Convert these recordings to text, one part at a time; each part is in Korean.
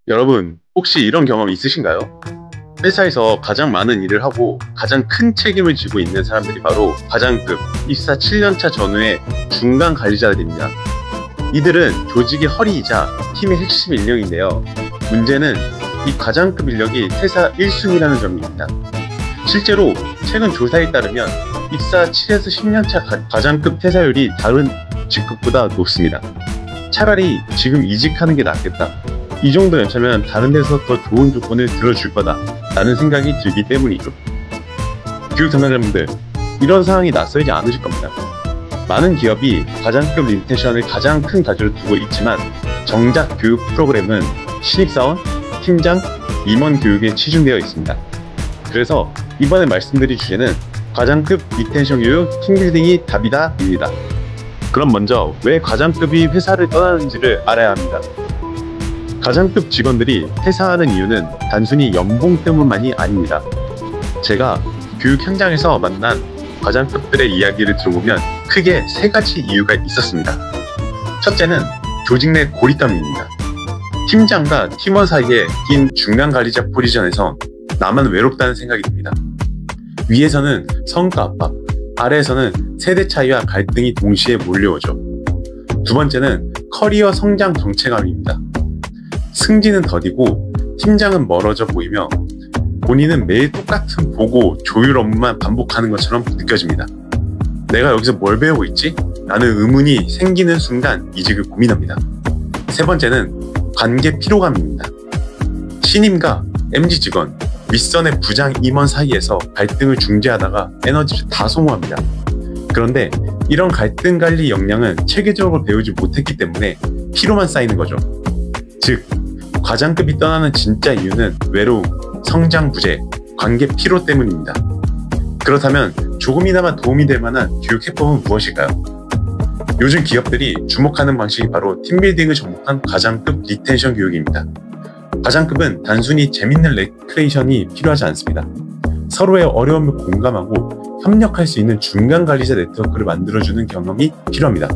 여러분, 혹시 이런 경험 있으신가요? 회사에서 가장 많은 일을 하고 가장 큰 책임을 지고 있는 사람들이 바로 과장급, 입사 7년차 전후의 중간 관리자들입니다. 이들은 조직의 허리이자 팀의 핵심 인력인데요. 문제는 이 과장급 인력이 퇴사 1순위라는 점입니다. 실제로 최근 조사에 따르면 입사 7에서 10년차 과장급 퇴사율이 다른 직급보다 높습니다. 차라리 지금 이직하는 게 낫겠다. 이 정도 연차면 다른 데서 더 좋은 조건을 들어줄 거다 라는 생각이 들기 때문이죠. 교육 담당자분들, 이런 상황이 낯설지 않으실 겁니다. 많은 기업이 과장급 리텐션을 가장 큰 가치로 두고 있지만 정작 교육 프로그램은 신입사원, 팀장, 임원 교육에 치중되어 있습니다. 그래서 이번에 말씀드릴 주제는 과장급 리텐션 교육 팀빌딩이 답이다 입니다. 그럼 먼저 왜 과장급이 회사를 떠나는지를 알아야 합니다. 과장급 직원들이 퇴사하는 이유는 단순히 연봉 때문만이 아닙니다. 제가 교육 현장에서 만난 과장급들의 이야기를 들어보면 크게 세 가지 이유가 있었습니다. 첫째는 조직 내 고립감입니다. 팀장과 팀원 사이에 낀 중간 관리자 포지션에서 나만 외롭다는 생각이 듭니다. 위에서는 성과 압박, 아래에서는 세대 차이와 갈등이 동시에 몰려오죠. 두 번째는 커리어 성장 정체감입니다. 승진은 더디고 팀장은 멀어져 보이며 본인은 매일 똑같은 보고 조율 업무만 반복하는 것처럼 느껴집니다. 내가 여기서 뭘 배우고 있지? 라는 의문이 생기는 순간 이직을 고민합니다. 세 번째는 관계 피로감입니다. 신임과 MZ 직원, 윗선의 부장 임원 사이에서 갈등을 중재하다가 에너지를 다 소모합니다. 그런데 이런 갈등 관리 역량은 체계적으로 배우지 못했기 때문에 피로만 쌓이는 거죠. 즉, 과장급이 떠나는 진짜 이유는 외로움, 성장 부재, 관계 피로 때문입니다. 그렇다면 조금이나마 도움이 될 만한 교육 해법은 무엇일까요? 요즘 기업들이 주목하는 방식이 바로 팀빌딩을 접목한 과장급 리텐션 교육입니다. 과장급은 단순히 재밌는 레크레이션이 필요하지 않습니다. 서로의 어려움을 공감하고 협력할 수 있는 중간 관리자 네트워크를 만들어주는 경험이 필요합니다.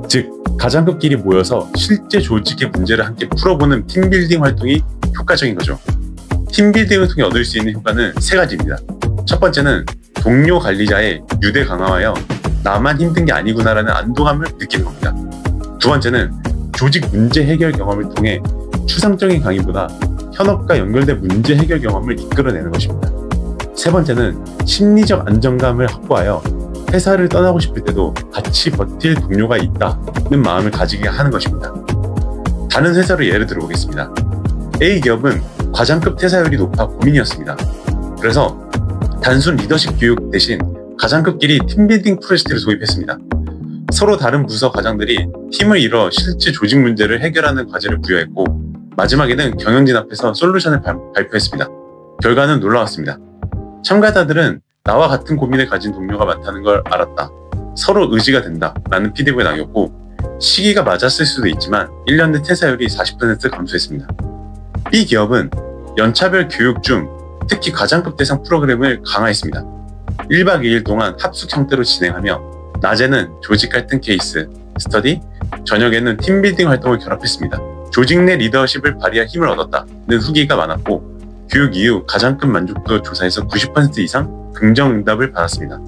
즉, 과장급끼리 모여서 실제 조직의 문제를 함께 풀어보는 팀빌딩 활동이 효과적인 거죠. 팀빌딩을 통해 얻을 수 있는 효과는 세 가지입니다. 첫 번째는 동료 관리자의 유대 강화하여 나만 힘든 게 아니구나라는 안도감을 느끼는 겁니다. 두 번째는 조직 문제 해결 경험을 통해 추상적인 강의보다 현업과 연결된 문제 해결 경험을 이끌어내는 것입니다. 세 번째는 심리적 안정감을 확보하여 회사를 떠나고 싶을 때도 같이 버틸 동료가 있다는 마음을 가지게 하는 것입니다. 다른 회사로 예를 들어보겠습니다. A 기업은 과장급 퇴사율이 높아 고민이었습니다. 그래서 단순 리더십 교육 대신 과장급끼리 팀빌딩 프로젝트를 도입했습니다. 서로 다른 부서 과장들이 팀을 이뤄 실제 조직 문제를 해결하는 과제를 부여했고, 마지막에는 경영진 앞에서 솔루션을 발표했습니다. 결과는 놀라웠습니다. 참가자들은 나와 같은 고민을 가진 동료가 많다는 걸 알았다. 서로 의지가 된다. 라는 피드백을 남겼고, 시기가 맞았을 수도 있지만 1년 내 퇴사율이 40% 감소했습니다. B 기업은 연차별 교육 중 특히 과장급 대상 프로그램을 강화했습니다. 1박 2일 동안 합숙 형태로 진행하며 낮에는 조직 갈등 케이스, 스터디, 저녁에는 팀빌딩 활동을 결합했습니다. 조직 내 리더십을 발휘할 힘을 얻었다는 후기가 많았고, 교육 이후 과장급 만족도 조사에서 90% 이상 긍정 응답을 받았습니다.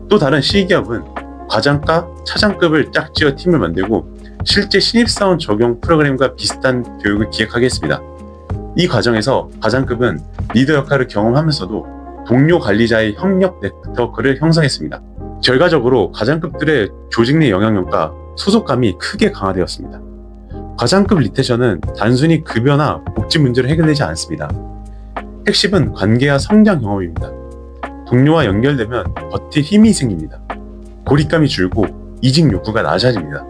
또 다른 C기업은 과장과 차장급을 짝지어 팀을 만들고 실제 신입사원 적용 프로그램과 비슷한 교육을 기획하게 했습니다. 이 과정에서 과장급은 리더 역할을 경험하면서도 동료 관리자의 협력 네트워크를 형성했습니다. 결과적으로 과장급들의 조직 내 영향력과 소속감이 크게 강화되었습니다. 과장급 리텐션은 단순히 급여나 복지 문제를 해결되지 않습니다. 핵심은 관계와 성장 경험입니다. 동료와 연결되면 버틸 힘이 생깁니다. 고립감이 줄고 이직 욕구가 낮아집니다.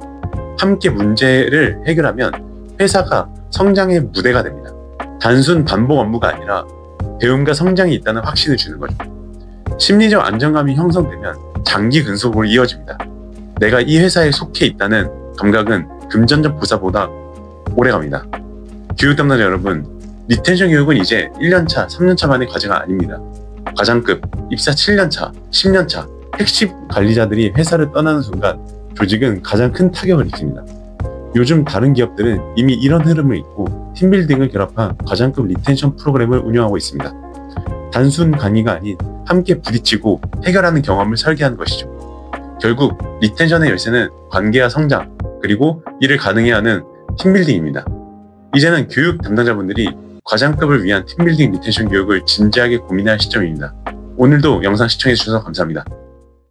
함께 문제를 해결하면 회사가 성장의 무대가 됩니다. 단순 반복 업무가 아니라 배움과 성장이 있다는 확신을 주는 거죠. 심리적 안정감이 형성되면 장기 근속으로 이어집니다. 내가 이 회사에 속해 있다는 감각은 금전적 보상보다 오래갑니다. 교육 담당자 여러분, 리텐션 교육은 이제 1년차, 3년차만의 과제가 아닙니다. 과장급, 입사 7년차, 10년차, 핵심 관리자들이 회사를 떠나는 순간 조직은 가장 큰 타격을 입습니다. 요즘 다른 기업들은 이미 이런 흐름을 잇고 팀빌딩을 결합한 과장급 리텐션 프로그램을 운영하고 있습니다. 단순 강의가 아닌 함께 부딪히고 해결하는 경험을 설계하는 것이죠. 결국 리텐션의 열쇠는 관계와 성장, 그리고 이를 가능해 하는 팀빌딩입니다. 이제는 교육 담당자분들이 과장급을 위한 팀빌딩 리텐션 교육을 진지하게 고민할 시점입니다. 오늘도 영상 시청해주셔서 감사합니다.